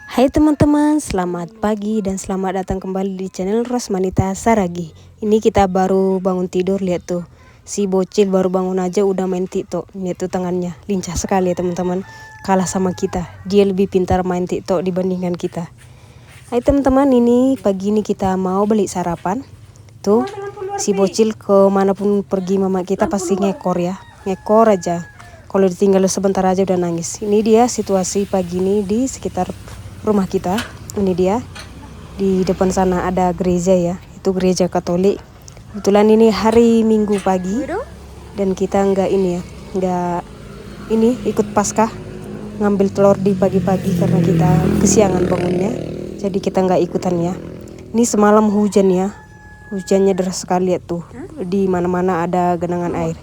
Hai teman-teman, selamat pagi dan selamat datang kembali di channel Rosmanita Saragi. Ini kita baru bangun tidur, lihat tuh. Si bocil baru bangun aja udah main TikTok. Lihat tuh tangannya, lincah sekali ya teman-teman. Kalah sama kita, dia lebih pintar main TikTok dibandingkan kita. Hai teman-teman, ini pagi ini kita mau beli sarapan. Tuh, si bocil kemanapun pergi mama kita pasti ngekor ya. Ngekor aja. Kalau ditinggal sebentar aja udah nangis. Ini dia situasi pagi ini di sekitar rumah kita. Ini dia, di depan sana ada gereja ya, itu gereja Katolik. Kebetulan ini hari Minggu pagi dan kita nggak ikut Paskah, ngambil telur di pagi-pagi karena kita kesiangan bangunnya, jadi kita nggak ikutan ya. Ini semalam hujan ya, hujannya deras sekali ya tuh, di mana-mana ada genangan air.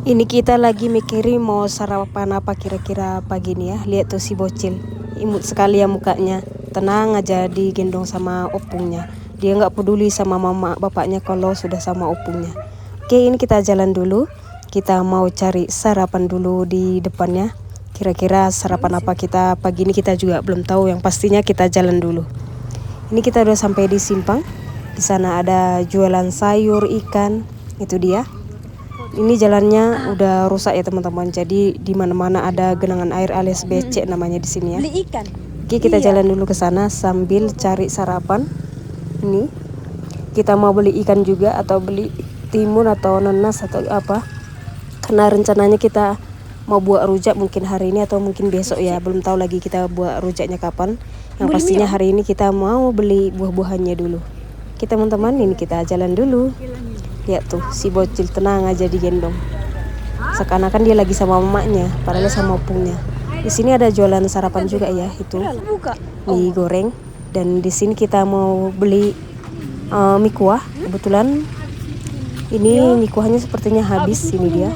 Ini kita lagi mikirin mau sarapan apa kira-kira pagi ini ya. Lihat tuh si bocil, imut sekali ya mukanya, tenang aja digendong sama opungnya. Dia nggak peduli sama mama bapaknya kalau sudah sama opungnya. Oke, ini kita jalan dulu. Kita mau cari sarapan dulu di depannya. Kira-kira sarapan apa kita pagi ini kita juga belum tahu. Yang pastinya kita jalan dulu. Ini kita udah sampai di simpang. Di sana ada jualan sayur, ikan. Itu dia. Ini jalannya udah rusak ya teman-teman. Jadi di mana-mana ada genangan air alias becek namanya di sini ya. Beli ikan. Oke, kita jalan dulu ke sana sambil cari sarapan. Ini kita mau beli ikan juga atau beli timun atau nanas atau apa. Karena rencananya kita mau buat rujak mungkin hari ini atau mungkin besok ya. Belum tahu lagi kita buat rujaknya kapan. Yang pastinya hari ini kita mau beli buah-buahannya dulu. Oke teman-teman, ini kita jalan dulu. Lihat tuh, si bocil tenang aja digendong. Seakan-akan dia lagi sama mamanya, padahal sama opungnya. Di sini ada jualan sarapan juga ya, itu mie goreng. Dan di sini kita mau beli mie kuah. Kebetulan ini mie kuahnya sepertinya habis, ini dia.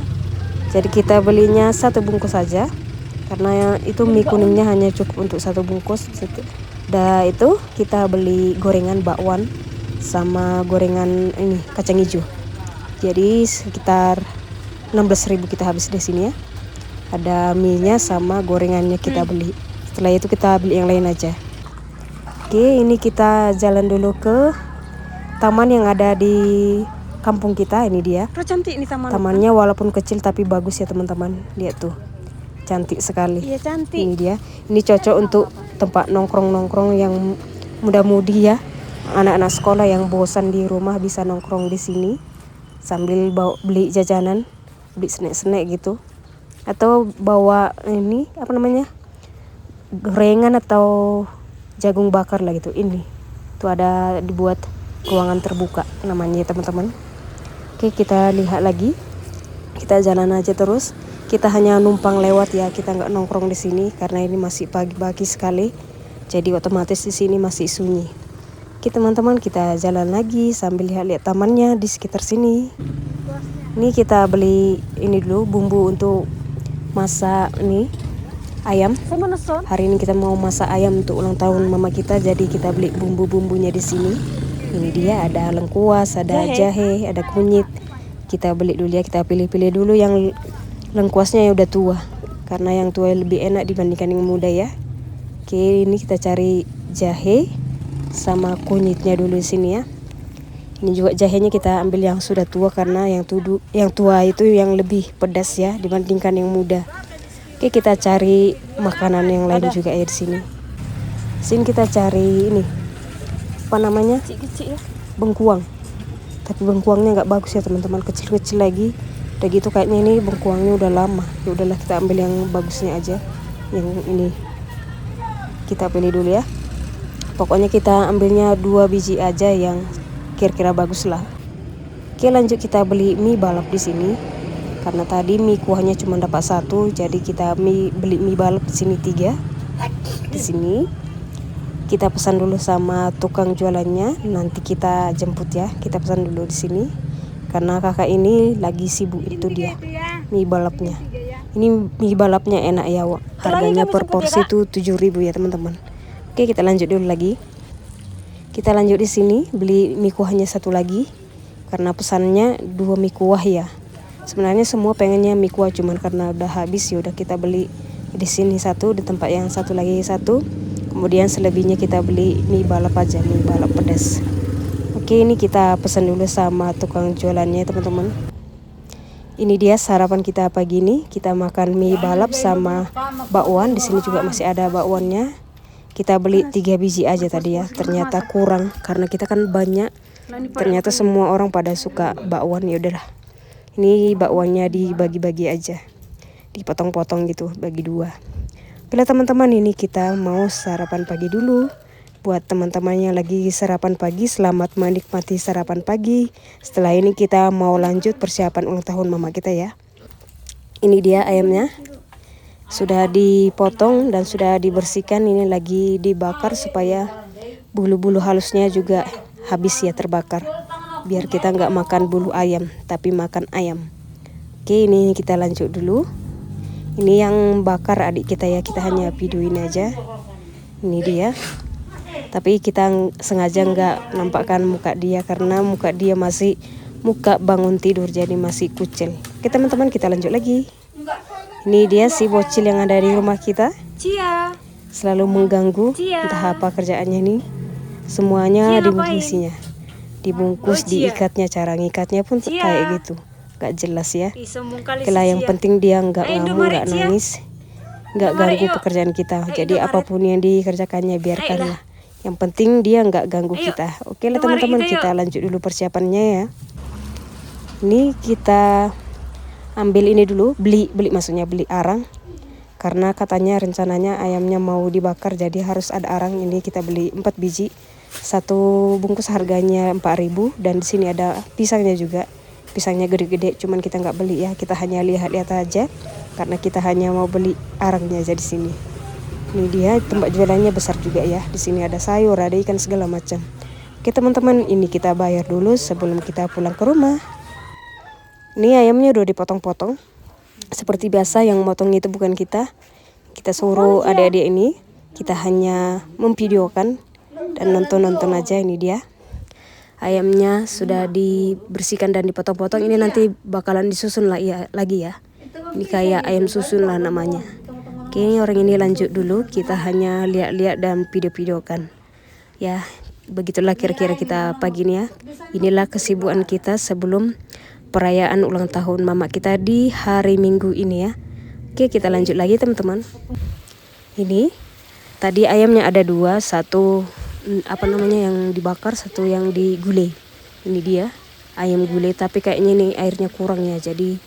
Jadi kita belinya 1 bungkus saja, karena itu mie kuningnya hanya cukup untuk 1 bungkus. Dan itu kita beli gorengan bakwan sama gorengan ini kacang hijau. Jadi sekitar 16.000 kita habis di sini ya. Ada mie-nya sama gorengannya kita beli. Setelah itu kita beli yang lain aja. Oke, ini kita jalan dulu ke taman yang ada di kampung kita. Ini dia. Cantik nih tamannya, walaupun kecil tapi bagus ya teman-teman. Lihat tuh, cantik sekali. Iya, cantik. Ini dia. Ini cocok untuk tempat nongkrong-nongkrong yang muda-mudi ya. Anak-anak sekolah yang bosan di rumah bisa nongkrong di sini sambil beli jajanan, beli snack-snack gitu. Atau bawa ini apa namanya? Gorengan atau jagung bakar lah gitu. Ini tuh ada dibuat ruangan terbuka namanya teman-teman. Oke, kita lihat lagi. Kita jalan aja terus. Kita hanya numpang lewat ya, kita nggak nongkrong di sini karena ini masih pagi-pagi sekali. Jadi otomatis di sini masih sunyi. Oke teman-teman, kita jalan lagi sambil lihat-lihat tamannya di sekitar sini. Ini kita beli ini dulu bumbu untuk masak ini ayam. Hari ini kita mau masak ayam untuk ulang tahun mama kita, jadi kita beli bumbu-bumbunya di sini. Ini dia, ada lengkuas, ada jahe, ada kunyit. Kita beli dulu ya, kita pilih-pilih dulu yang lengkuasnya yang udah tua, karena yang tua lebih enak dibandingkan yang muda ya. Oke, ini kita cari jahe sama kunyitnya dulu di sini ya. Ini juga jahenya kita ambil yang sudah tua karena yang tua itu yang lebih pedas ya dibandingkan yang muda. Oke, kita cari makanan yang lain juga ya di sini. Sini kita cari ini apa namanya? Kecil-kecil ya. Bengkuang. Tapi bengkuangnya nggak bagus ya teman-teman, kecil-kecil lagi. Udah gitu kayaknya ini bengkuangnya udah lama. Ya udahlah, kita ambil yang bagusnya aja. Yang ini kita pilih dulu ya. Pokoknya kita ambilnya 2 biji aja yang kira-kira bagus lah. Oke, lanjut kita beli mie balap di sini. Karena tadi mie kuahnya cuma dapat 1, jadi kita beli mie balap di sini 3. Di sini kita pesan dulu sama tukang jualannya, nanti kita jemput ya. Kita pesan dulu di sini karena kakak ini lagi sibuk, itu dia mie balapnya. Ini mie balapnya enak ya, harganya per porsi itu 7.000 ya teman-teman. Oke, kita lanjut dulu lagi. Kita lanjut di sini beli mie kuahnya 1 lagi karena pesannya 2 mie kuah ya. Sebenarnya semua pengennya mie kuah, cuman karena udah habis ya udah kita beli di sini satu, di tempat yang satu lagi satu. Kemudian selebihnya kita beli mie balap aja, mie balap pedas. Oke, ini kita pesan dulu sama tukang jualannya teman-teman. Ini dia sarapan kita pagi ini. Kita makan mie balap sama bakwan. Di sini juga masih ada bakwannya. Kita beli 3 biji aja tadi ya. Ternyata kurang karena kita kan banyak. Ternyata semua orang pada suka bakwan, ya udahlah. Ini bakwannya dibagi-bagi aja. Dipotong-potong gitu, bagi 2. Oke teman-teman, ini kita mau sarapan pagi dulu. Buat teman-teman yang lagi sarapan pagi, selamat menikmati sarapan pagi. Setelah ini kita mau lanjut persiapan ulang tahun mama kita ya. Ini dia ayamnya. Sudah dipotong dan sudah dibersihkan. Ini lagi dibakar supaya bulu-bulu halusnya juga habis ya terbakar. Biar kita nggak makan bulu ayam, tapi makan ayam. Oke, ini kita lanjut dulu. Ini yang bakar adik kita ya, kita hanya videoin aja. Ini dia. Tapi kita sengaja nggak nampakkan muka dia karena muka dia masih muka bangun tidur, jadi masih kucil. Oke teman-teman, kita lanjut lagi. Ini dia si bocil yang ada di rumah kita. Cia. Selalu mengganggu, entah apa kerjaannya nih. Semuanya dibungkusinya. Dibungkus, diikatnya, cara ngikatnya pun kayak gitu. Gak jelas ya. Kela yang penting dia nggak ngamuk, nggak nangis, nggak ganggu pekerjaan kita. Jadi apapun yang dikerjakannya biarkanlah. Yang penting dia nggak ganggu kita. Oke lah teman-teman, kita lanjut dulu persiapannya ya. Ini kita ambil ini dulu, beli maksudnya beli arang. Karena katanya rencananya ayamnya mau dibakar, jadi harus ada arang. Ini kita beli 4 biji. Satu bungkus harganya 4.000 dan di sini ada pisangnya juga. Pisangnya gede-gede, cuman kita nggak beli ya. Kita hanya lihat-lihat aja karena kita hanya mau beli arangnya aja di sini. Ini dia tempat jualannya besar juga ya. Di sini ada sayur, ada ikan segala macam. Oke teman-teman, ini kita bayar dulu sebelum kita pulang ke rumah. Ini ayamnya udah dipotong-potong. Seperti biasa yang motong itu bukan kita. Kita suruh adik-adik ini. Kita hanya memvideokan dan nonton-nonton aja. Ini dia. Ayamnya sudah dibersihkan dan dipotong-potong. Ini nanti bakalan disusun lagi ya. Ini kayak ayam susun lah namanya. Oke, orang ini lanjut dulu. Kita hanya lihat-lihat dan video-videokan. Ya, begitulah kira-kira kita pagi ini ya. Inilah kesibukan kita sebelum perayaan ulang tahun mama kita di hari Minggu ini ya. Oke, kita lanjut lagi teman-teman. Ini tadi ayamnya ada 2, satu yang dibakar, satu yang digulai. Ini dia ayam gulai, tapi kayaknya ini airnya kurang ya. Jadi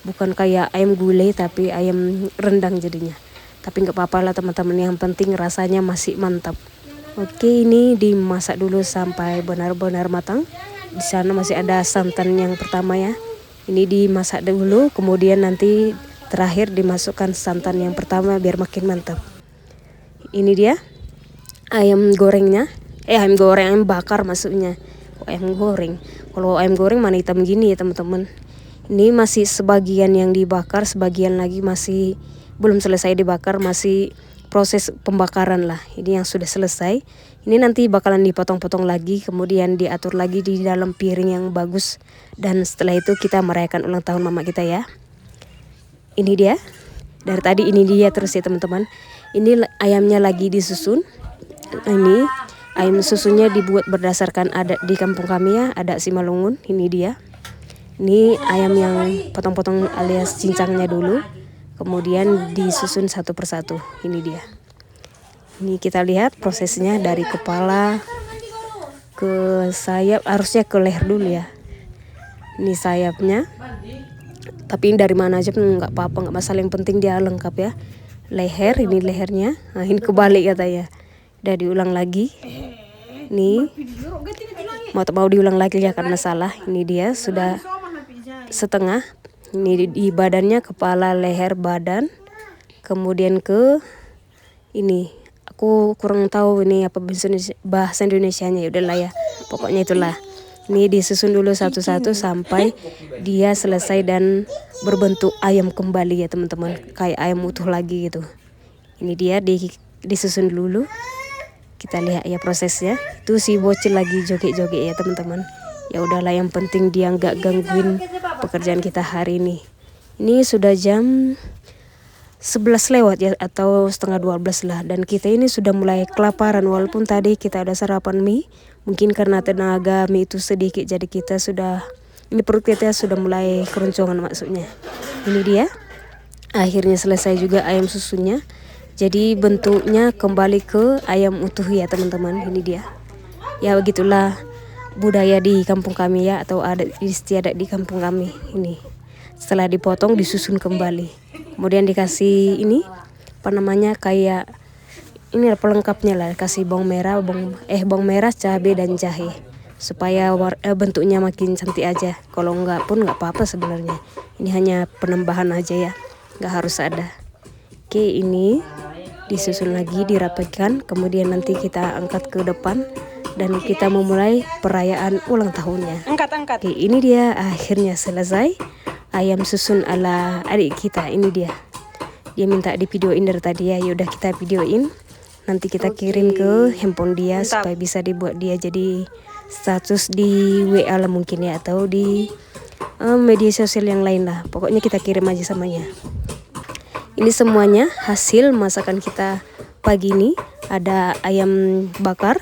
bukan kayak ayam gulai tapi ayam rendang jadinya. Tapi nggak apa-apa lah teman-teman, yang penting rasanya masih mantap. Oke, ini dimasak dulu sampai benar-benar matang. Di sana masih ada santan yang pertama ya. Ini dimasak dulu, kemudian nanti terakhir dimasukkan santan yang pertama biar makin mantap. Ini dia ayam gorengnya. Ayam goreng, ayam bakar maksudnya. Ayam goreng. Kalau ayam goreng mana hitam gini ya teman-teman. Ini masih sebagian yang dibakar, sebagian lagi masih belum selesai dibakar, masih proses pembakaran lah. Ini yang sudah selesai. Ini nanti bakalan dipotong-potong lagi, kemudian diatur lagi di dalam piring yang bagus. Dan setelah itu kita merayakan ulang tahun mama kita ya. Ini dia. Dari tadi ini dia terus ya teman-teman. Ini ayamnya lagi disusun. Ini ayam susunnya dibuat berdasarkan adat di kampung kami ya, adat Simalungun. Ini dia. Ini ayam yang potong-potong alias cincangnya dulu. Kemudian disusun satu persatu. Ini dia. Ini kita lihat prosesnya dari kepala ke sayap, harusnya ke leher dulu ya. Ini sayapnya. Tapi dari mana aja pun nggak apa-apa, nggak masalah. Yang penting dia lengkap ya. Leher, ini lehernya. Nah, ini kebalik katanya. Udah diulang lagi. Nih. Mau diulang lagi ya karena salah. Ini dia sudah setengah. Ini di badannya, kepala, leher, badan. Kemudian ke ini. Aku kurang tahu ini apa bahasa Indonesianya, ya udahlah ya. Pokoknya itulah. Ini disusun dulu satu-satu sampai dia selesai dan berbentuk ayam kembali ya teman-teman. Kayak ayam utuh lagi gitu. Ini dia disusun dulu. Kita lihat ya prosesnya. Itu si bocil lagi joget-joget ya teman-teman. Ya udahlah, yang penting dia nggak gangguin pekerjaan kita hari ini. Ini sudah jam 11 lewat ya, atau setengah 12 lah. Dan kita ini sudah mulai kelaparan, walaupun tadi kita ada sarapan mie. Mungkin karena tenaga mie itu sedikit, jadi kita sudah, ini perut kita sudah mulai keroncongan maksudnya. Ini dia, akhirnya selesai juga ayam susunya. Jadi bentuknya kembali ke ayam utuh ya teman-teman. Ini dia. Ya begitulah budaya di kampung kami ya, atau adat istiadat di kampung kami ini. Setelah dipotong disusun kembali. Kemudian dikasih ini apa namanya, kayak ini pelengkapnya lah, kasih bawang merah, cabai dan jahe supaya bentuknya makin cantik aja. Kalau enggak pun enggak apa-apa sebenarnya. Ini hanya penambahan aja ya, enggak harus ada. Oke, ini disusun lagi, dirapatkan, kemudian nanti kita angkat ke depan dan kita memulai perayaan ulang tahunnya. Angkat. Oke, ini dia akhirnya selesai ayam susun ala adik kita. Ini dia minta di videoin dari tadi ya. Yaudah kita videoin, nanti kita kirim ke handphone dia supaya bisa dibuat dia jadi status di WA lah mungkin ya, atau di media sosial yang lain lah. Pokoknya kita kirim aja samanya. Ini semuanya hasil masakan kita pagi ini. Ada ayam bakar,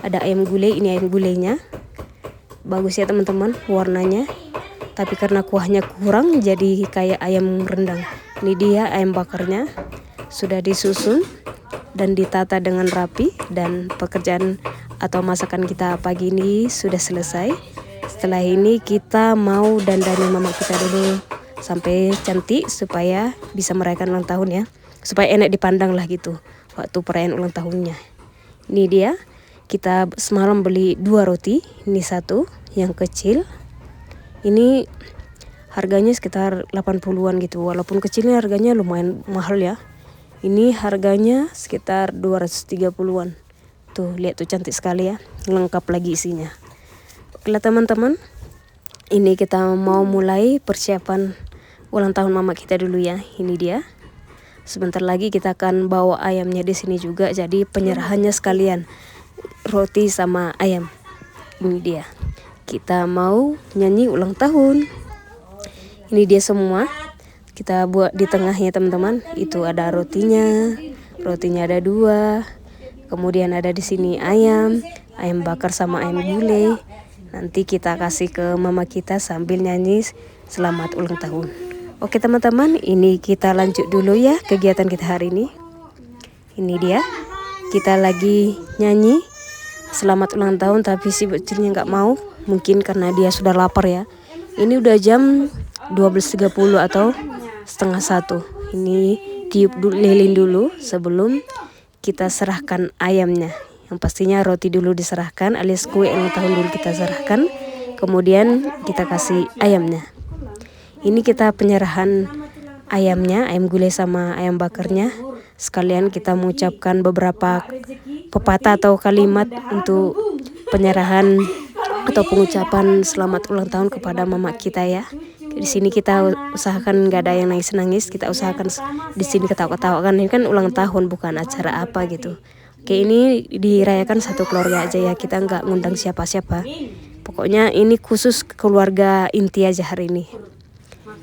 ada ayam gulai. Ini ayam gulainya bagus ya teman-teman warnanya, tapi karena kuahnya kurang jadi kayak ayam rendang. Ini dia ayam bakarnya, sudah disusun dan ditata dengan rapi, dan pekerjaan atau masakan kita pagi ini sudah selesai. Setelah ini kita mau dandani mama kita dulu sampai cantik supaya bisa merayakan ulang tahun ya, supaya enak dipandang lah gitu waktu perayaan ulang tahunnya. Ini dia, kita semalam beli 2 roti, ini 1 yang kecil. Ini harganya sekitar 80-an gitu, walaupun kecilnya harganya lumayan mahal ya. Ini harganya sekitar 230-an. Tuh, lihat tuh cantik sekali ya, lengkap lagi isinya. Oke lah teman-teman, ini kita mau mulai persiapan ulang tahun mama kita dulu ya. Ini dia. Sebentar lagi kita akan bawa ayamnya di sini juga, jadi penyerahannya sekalian roti sama ayam. Ini dia. Kita mau nyanyi ulang tahun. Ini dia semua kita buat di tengahnya teman-teman. Itu ada rotinya ada 2. Kemudian ada di sini ayam bakar sama ayam gulai. Nanti kita kasih ke mama kita sambil nyanyi selamat ulang tahun. Oke teman-teman, ini kita lanjut dulu ya kegiatan kita hari ini. Ini dia, kita lagi nyanyi selamat ulang tahun, tapi si bocilnya nggak mau. Mungkin karena dia sudah lapar ya. Ini udah jam 12.30 atau setengah 1. Ini tiup lilin dulu sebelum kita serahkan ayamnya. Yang pastinya roti dulu diserahkan, alias kue ulang tahun dulu kita serahkan, kemudian kita kasih ayamnya. Ini kita penyerahan ayamnya, ayam gulai sama ayam bakarnya. Sekalian kita mengucapkan beberapa pepatah atau kalimat untuk penyerahan atau pengucapan selamat ulang tahun kepada mama kita ya. Di sini kita usahakan nggak ada yang nangis-nangis, kita usahakan di sini ketawa-ketawa kan, ini kan ulang tahun bukan acara apa gitu. Oke, ini dirayakan satu keluarga aja ya, kita nggak ngundang siapa-siapa. Pokoknya ini khusus keluarga inti aja hari ini.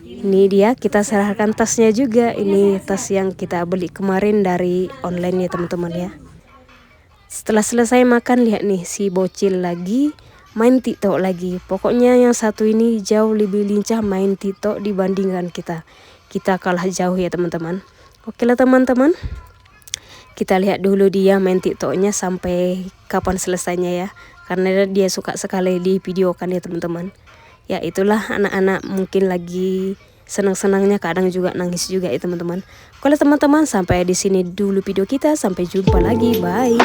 Ini dia, kita serahkan tasnya juga. Ini tas yang kita beli kemarin dari online ya teman-teman ya. Setelah selesai makan, lihat nih si bocil lagi main TikTok lagi. Pokoknya yang satu ini jauh lebih lincah main TikTok dibandingkan kita. Kita kalah jauh ya teman-teman. Oke lah teman-teman, kita lihat dulu dia main TikToknya sampai kapan selesainya ya, karena dia suka sekali di videokan ya teman-teman. Ya itulah anak-anak mungkin lagi senang-senangnya, kadang juga nangis juga ya teman-teman. Oke lah teman-teman, sampai di sini dulu video kita. Sampai jumpa lagi, bye.